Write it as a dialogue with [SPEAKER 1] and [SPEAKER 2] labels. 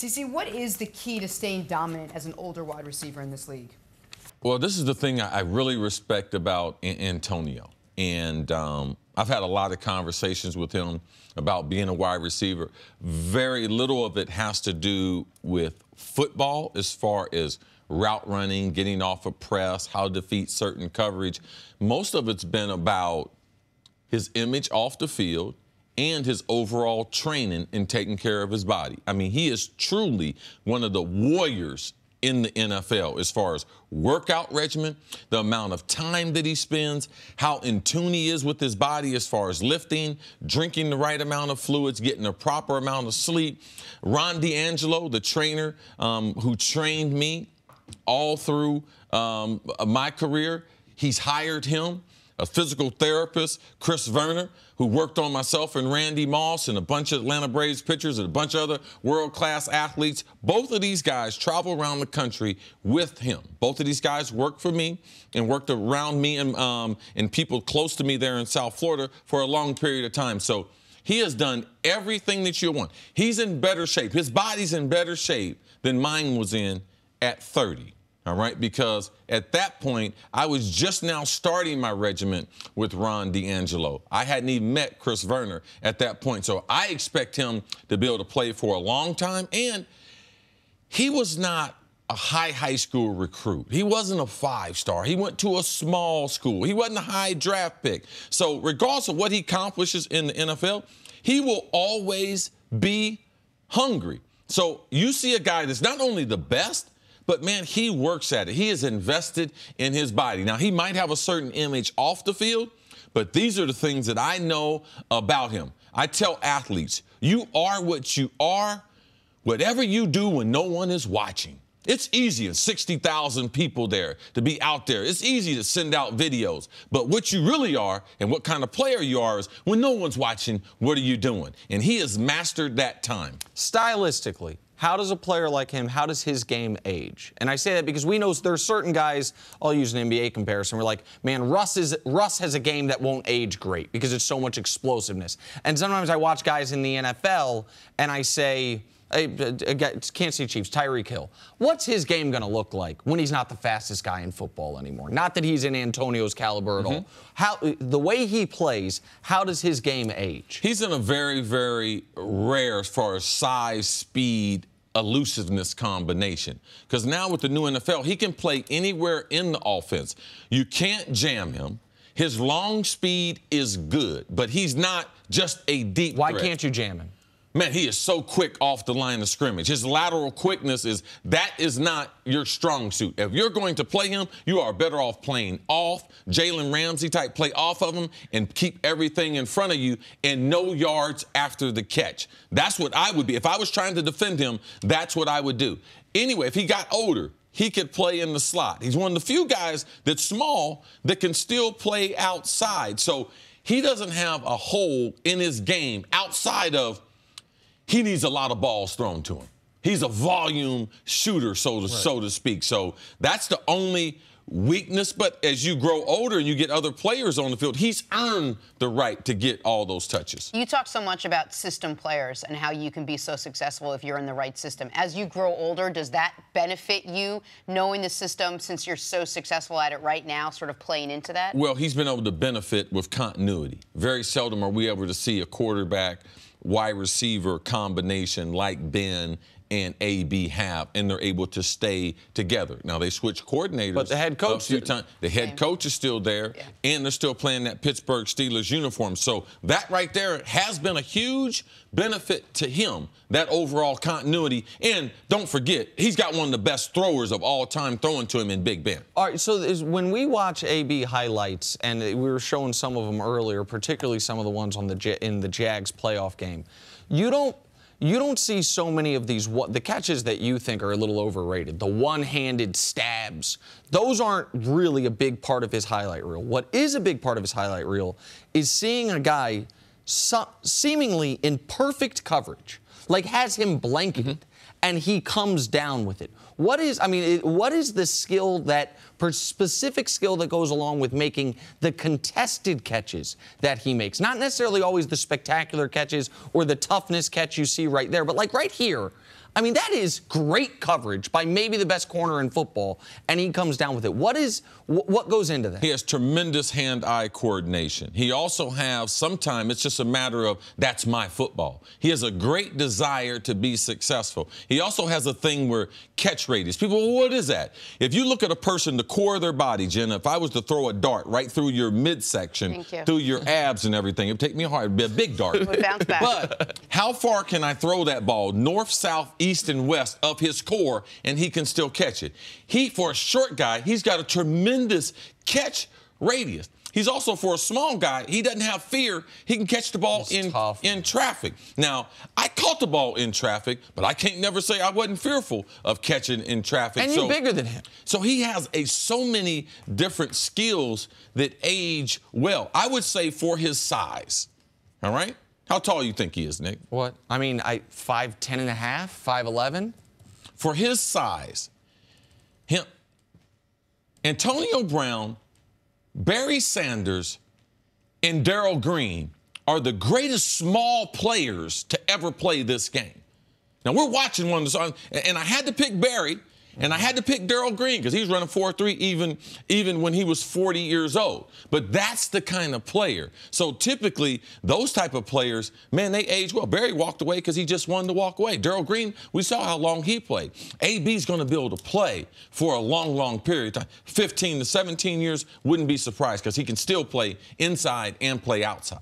[SPEAKER 1] CC, what is the key to staying dominant as an older wide receiver in this league?
[SPEAKER 2] Well, this is the thing I really respect about Antonio. And I've had a lot of conversations with him about being a wide receiver. Very little of it has to do with football as far as route running, getting off a press, how to defeat certain coverage. Most of it's been about his image off the field and his overall training and taking care of his body. I mean, he is truly one of the warriors in the NFL as far as workout regimen, the amount of time that he spends, how in tune he is with his body as far as lifting, drinking the right amount of fluids, getting the proper amount of sleep. Ron D'Angelo, the trainer who trained me all through my career, he's hired him. A physical therapist, Chris Verner, who worked on myself and Randy Moss and a bunch of Atlanta Braves pitchers and a bunch of other world-class athletes. Both of these guys travel around the country with him. Both of these guys worked for me and worked around me and people close to me there in South Florida for a long period of time. So he has done everything that you want. He's in better shape. His body's in better shape than mine was in at 30. All right, because at that point, I was just now starting my regiment with Ron D'Angelo. I hadn't even met Chris Verner at that point. So I expect him to be able to play for a long time. And he was not a high school recruit. He wasn't a 5-star. He went to a small school. He wasn't a high draft pick. So regardless of what he accomplishes in the NFL, he will always be hungry. So you see a guy that's not only the best, but, man, he works at it. He is invested in his body. Now, he might have a certain image off the field, but these are the things that I know about him. I tell athletes, you are what you are, whatever you do when no one is watching. It's easy, 60,000 people there, to be out there. It's easy to send out videos. But what you really are and what kind of player you are is when no one's watching, what are you doing? And he has mastered that time.
[SPEAKER 3] Stylistically, how does a player like him, how does his game age? And I say that because we know there are certain guys, I'll use an NBA comparison, we're like, man, Russ has a game that won't age great because it's so much explosiveness. And sometimes I watch guys in the NFL and I say, Kansas City Chiefs, Tyreek Hill. What's his game going to look like when he's not the fastest guy in football anymore? Not that he's in Antonio's caliber at all. The way he plays, how does his game age?
[SPEAKER 2] He's in a very, very rare as far as size, speed, elusiveness combination. Because now with the new NFL, he can play anywhere in the offense. You can't jam him. His long speed is good, but he's not just a deep
[SPEAKER 3] Why
[SPEAKER 2] threat.
[SPEAKER 3] can't you jam him?
[SPEAKER 2] Man, he is so quick off the line of scrimmage. His lateral quickness that is not your strong suit. If you're going to play him, you are better off playing off, Jalen Ramsey type, play off of him and keep everything in front of you and no yards after the catch. That's what I would be. If I was trying to defend him, that's what I would do. Anyway, if he got older, he could play in the slot. He's one of the few guys that's small that can still play outside. So he doesn't have a hole in his game outside of he needs a lot of balls thrown to him. He's a volume shooter, so to speak. So that's the only weakness. But as you grow older and you get other players on the field, he's earned the right to get all those touches.
[SPEAKER 4] You talk so much about system players and how you can be so successful if you're in the right system. As you grow older, does that benefit you, knowing the system, since you're so successful at it right now, sort of playing into that?
[SPEAKER 2] Well, he's been able to benefit with continuity. Very seldom are we able to see a quarterback wide receiver combination like Ben and AB have, and they're able to stay together. Now, they switch coordinators.
[SPEAKER 3] But the head coach,
[SPEAKER 2] the head coach is still there, and they're still playing that Pittsburgh Steelers uniform. So that right there has been a huge benefit to him, that overall continuity. And don't forget, he's got one of the best throwers of all time throwing to him in Big Ben.
[SPEAKER 3] All right, so when we watch AB highlights, and we were showing some of them earlier, particularly some of the ones on in the Jags playoff game, you don't see so many of these, the catches that you think are a little overrated, the one-handed stabs. Those aren't really a big part of his highlight reel. What is a big part of his highlight reel is seeing a guy seemingly in perfect coverage, like has him blanketed, and he comes down with it. What is the skill, that specific skill that goes along with making the contested catches that he makes? Not necessarily always the spectacular catches or the toughness catch you see right there, but like right here, I mean, that is great coverage by maybe the best corner in football, and he comes down with it. What goes into that?
[SPEAKER 2] He has tremendous hand-eye coordination. He also has, sometimes it's just a matter of, that's my football. He has a great desire to be successful. He also has a thing where catch radius. People, well, what is that? If you look at a person, the core of their body, Jenna, if I was to throw a dart right through your midsection, through your abs and everything, it would take me hard. It would be a big dart.
[SPEAKER 4] It would bounce back.
[SPEAKER 2] But how far can I throw that ball north, south, east, and west of his core, and he can still catch it? For a short guy, he's got a tremendous catch radius. He's also, for a small guy, he doesn't have fear. He can catch the ball in traffic. Now, I caught the ball in traffic, but I can't never say I wasn't fearful of catching in traffic.
[SPEAKER 3] And you're bigger than him.
[SPEAKER 2] So he has so many different skills that age well. I would say for his size, all right? How tall you think he is, Nick?
[SPEAKER 3] What? I mean, 5'10 and a half, 5'11".
[SPEAKER 2] For his size, Antonio Brown, Barry Sanders, and Darrell Green are the greatest small players to ever play this game. Now, we're watching one of the, and I had to pick Barry, and I had to pick Darrell Green because he was running 4.3 even when he was 40 years old. But that's the kind of player. So typically, those type of players, man, they age well. Barry walked away because he just wanted to walk away. Darrell Green, we saw how long he played. AB's going to be able to play for a long, long period of time. 15 to 17 years, wouldn't be surprised because he can still play inside and play outside.